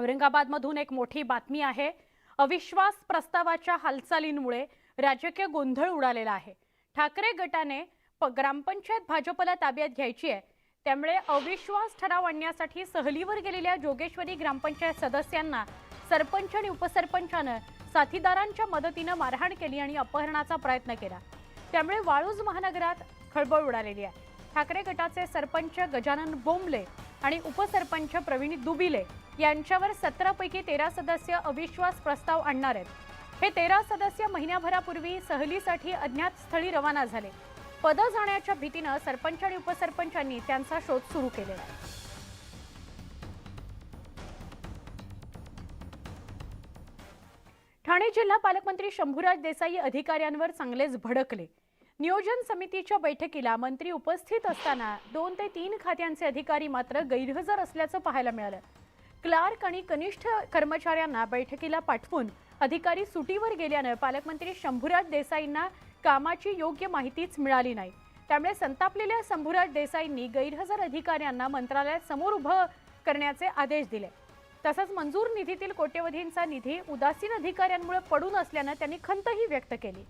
औरंगाबादमधून एक मोठी बातमी आहे। अविश्वास प्रस्तावाच्या हालचालींमुळे राजकीय गोंधळ उडालेला आहे। ठाकरे गटाने ग्रामपंचायत भाजपला ताब्यात घ्यायची आहे, त्यामुळे अविश्वास ठराव आणण्यासाठी सहलीवर गेलेल्या जोगेश्वरी ग्रामपंचायत सदस्यांना सरपंच आणि उपसरपंचाने साथीदारांच्या मदतीने मारहाण केली आणि अपहरणाचा प्रयत्न केला। त्यामुळे वाळूज महानगरात खळबळ उडालेली आहे। ठाकरे गटाचे सरपंच गजानन बोंबले आणि उपसरपंच प्रवीण दुबिले यांच्यावर 17 पैकी 13 सदस्य अविश्वास प्रस्ताव आणणार आहेत। हे 13 सदस्य महिन्याभरापूर्वी सहलीसाठी अज्ञात स्थळी रवाना झाले। पद जाण्याच्या भीतीने सरपंच आणि उपसरपंचांनी त्यांचा शोध सुरू केलेला आहे। ठाणे जिल्हा पालकमंत्री शंभूराज देसाई अधिकाऱ्यांवर चांगलेच भडकले। नियोजन समितीच्या बैठकीला मंत्री उपस्थित असताना 2 ते 3 खात्यांचे अधिकारी मात्र गैरहजर असल्याचं पाहायला मिळालं। क्लार्क आणि कनिष्ठ कर्मचाऱ्यांना बैठकीला पाठवून अधिकारी सुटीवर गेल्याने पालकमंत्री शंभूराज देसाईंना कामाची योग्य माहितीच मिळाली नाही। त्यामुळे संतापलेल्या शंभूराज देसाईंनी गैरहजर अधिकाऱ्यांना मंत्रालयात समोर उभं करण्याचे आदेश दिले। तसंच मंजूर निधीतील कोट्यवधींचा निधी उदासीन अधिकाऱ्यांमुळे पडून असल्याने त्यांनी खंतही व्यक्त केली।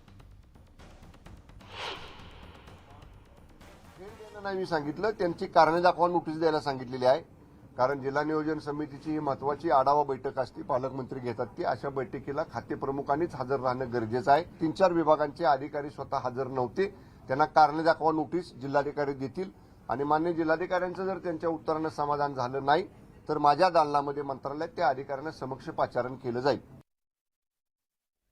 मी सांगितलं त्यांची कारणे दाखवा नोटीस द्यायला सांगितलेली आहे। कारण जिल्हा नियोजन समितीची ही महत्वाची आढावा बैठक असते, पालकमंत्री घेतात ती। अशा बैठकीला खाते प्रमुखांनीच हजर राहणं गरजेचं आहे। 3-4 विभागांचे अधिकारी स्वतः हजर नव्हते। त्यांना कारणे दाखवा नोटीस जिल्हाधिकारी देतील आणि मान्य जिल्हाधिकाऱ्यांचं जर त्यांच्या उत्तरानं समाधान झालं नाही तर माझ्या दालनामध्ये मंत्रालयात त्या अधिकाऱ्यांना समक्ष पाचारण केलं जाईल।